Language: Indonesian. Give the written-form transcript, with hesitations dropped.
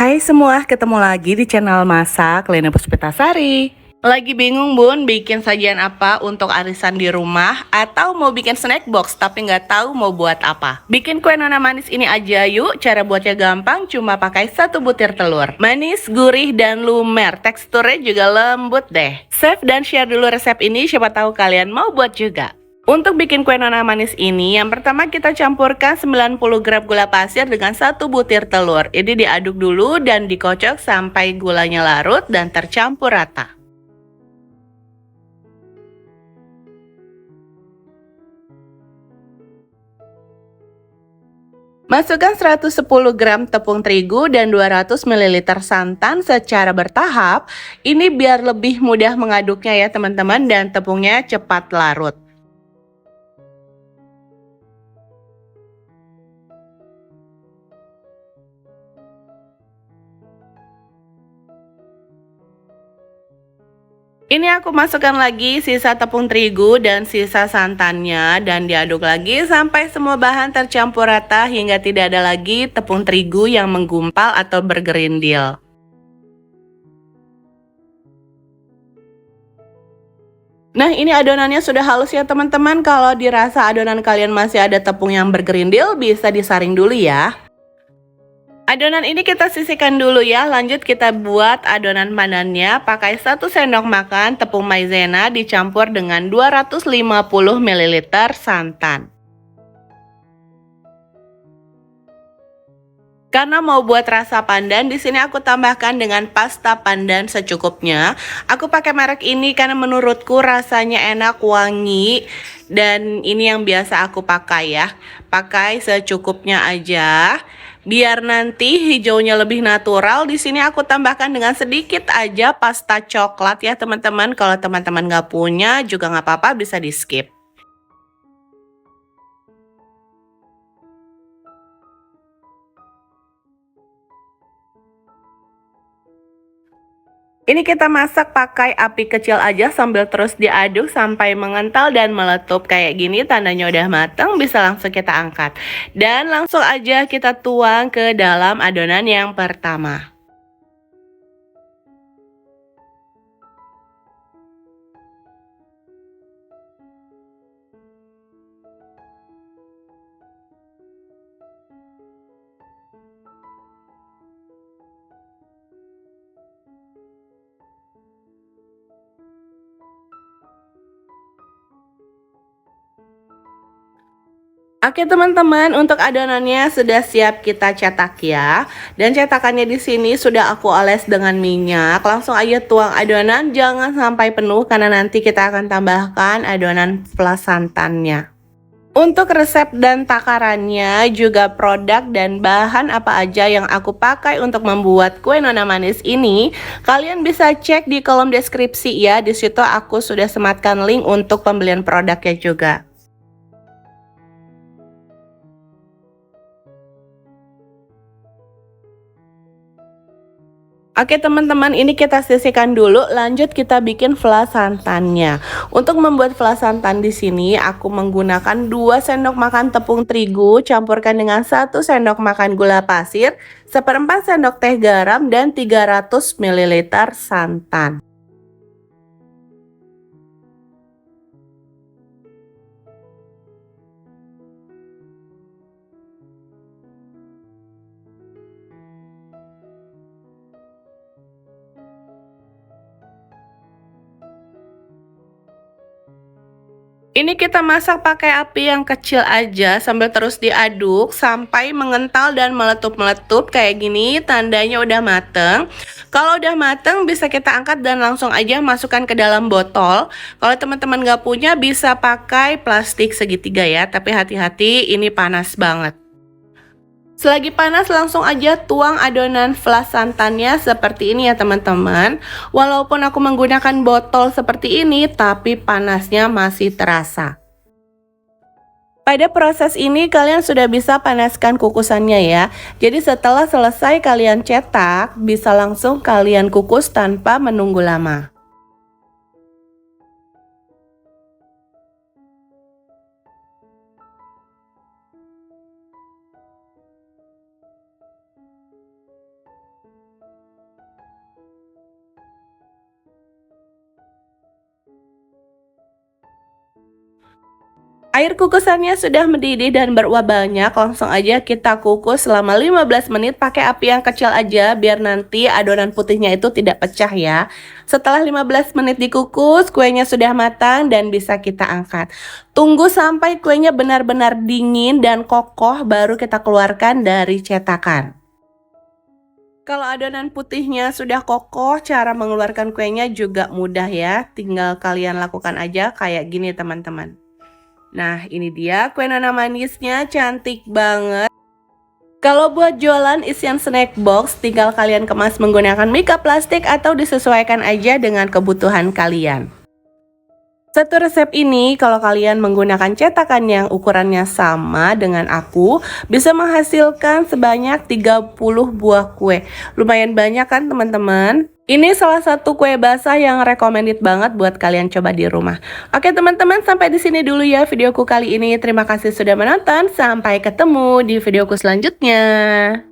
Hai semua, ketemu lagi di channel Masak Lena Puspitasari. Lagi bingung bun, bikin sajian apa untuk arisan di rumah? Atau mau bikin snack box tapi nggak tahu mau buat apa? Bikin kue nona manis ini aja yuk, cara buatnya gampang, cuma pakai 1 butir telur. Manis, gurih, dan lumer, teksturnya juga lembut deh. Save dan share dulu resep ini, siapa tahu kalian mau buat juga. Untuk bikin kue nona manis ini, yang pertama kita campurkan 90 gram gula pasir dengan 1 butir telur. Ini diaduk dulu dan dikocok sampai gulanya larut dan tercampur rata. Masukkan 110 gram tepung terigu dan 200 ml santan secara bertahap. Ini biar lebih mudah mengaduknya ya teman-teman, dan tepungnya cepat larut. Ini aku masukkan lagi sisa tepung terigu dan sisa santannya dan diaduk lagi sampai semua bahan tercampur rata hingga tidak ada lagi tepung terigu yang menggumpal atau bergerindil. Nah, ini adonannya sudah halus ya teman-teman. Kalau dirasa adonan kalian masih ada tepung yang bergerindil, bisa disaring dulu ya. Adonan ini kita sisihkan dulu ya. Lanjut kita buat adonan pandannya. Pakai 1 sendok makan tepung maizena dicampur dengan 250 ml santan. Karena mau buat rasa pandan, di sini aku tambahkan dengan pasta pandan secukupnya. Aku pakai merek ini karena menurutku rasanya enak, wangi, dan ini yang biasa aku pakai ya. Pakai secukupnya aja. Biar nanti hijaunya lebih natural, di sini aku tambahkan dengan sedikit aja pasta coklat ya teman-teman. Kalau teman-teman nggak punya juga nggak apa-apa, bisa di skip. Ini kita masak pakai api kecil aja sambil terus diaduk sampai mengental dan meletup kayak gini, tandanya udah mateng, bisa langsung kita angkat. Dan langsung aja kita tuang ke dalam adonan yang pertama. Oke teman-teman, untuk adonannya sudah siap kita cetak ya. Dan cetakannya di sini sudah aku oles dengan minyak. Langsung aja tuang adonan, jangan sampai penuh karena nanti kita akan tambahkan adonan flas santannya. Untuk resep dan takarannya, juga produk dan bahan apa aja yang aku pakai untuk membuat kue nona manis ini, kalian bisa cek di kolom deskripsi ya. Di situ aku sudah sematkan link untuk pembelian produknya juga. Oke teman-teman, ini kita sisihkan dulu, lanjut kita bikin flas santannya. Untuk membuat flas santan di sini aku menggunakan 2 sendok makan tepung terigu, campurkan dengan 1 sendok makan gula pasir, 1/4 sendok teh garam, dan 300 ml santan. Ini kita masak pakai api yang kecil aja sambil terus diaduk sampai mengental dan meletup-meletup kayak gini, tandanya udah mateng. Kalau udah mateng bisa kita angkat dan langsung aja masukkan ke dalam botol. Kalau teman-teman nggak punya bisa pakai plastik segitiga ya, tapi hati-hati ini panas banget. Selagi panas langsung aja tuang adonan flas santannya seperti ini ya teman-teman. Walaupun aku menggunakan botol seperti ini, tapi panasnya masih terasa. Pada proses ini kalian sudah bisa panaskan kukusannya ya. Jadi setelah selesai kalian cetak, bisa langsung kalian kukus tanpa menunggu lama. Air kukusannya sudah mendidih dan beruap banyak, langsung aja kita kukus selama 15 menit pakai api yang kecil aja biar nanti adonan putihnya itu tidak pecah ya. Setelah 15 menit dikukus, kuenya sudah matang dan bisa kita angkat. Tunggu sampai kuenya benar-benar dingin dan kokoh baru kita keluarkan dari cetakan. Kalau adonan putihnya sudah kokoh, cara mengeluarkan kuenya juga mudah ya. Tinggal kalian lakukan aja kayak gini teman-teman. Nah, ini dia kue nona manisnya, cantik banget. Kalau buat jualan isian snack box, tinggal kalian kemas menggunakan mika plastik atau disesuaikan aja dengan kebutuhan kalian. Satu resep ini kalau kalian menggunakan cetakan yang ukurannya sama dengan aku, bisa menghasilkan sebanyak 30 buah kue. Lumayan banyak kan teman-teman? Ini salah satu kue basah yang recommended banget buat kalian coba di rumah. Oke teman-teman, sampai di sini dulu ya videoku kali ini. Terima kasih sudah menonton. Sampai ketemu di videoku selanjutnya.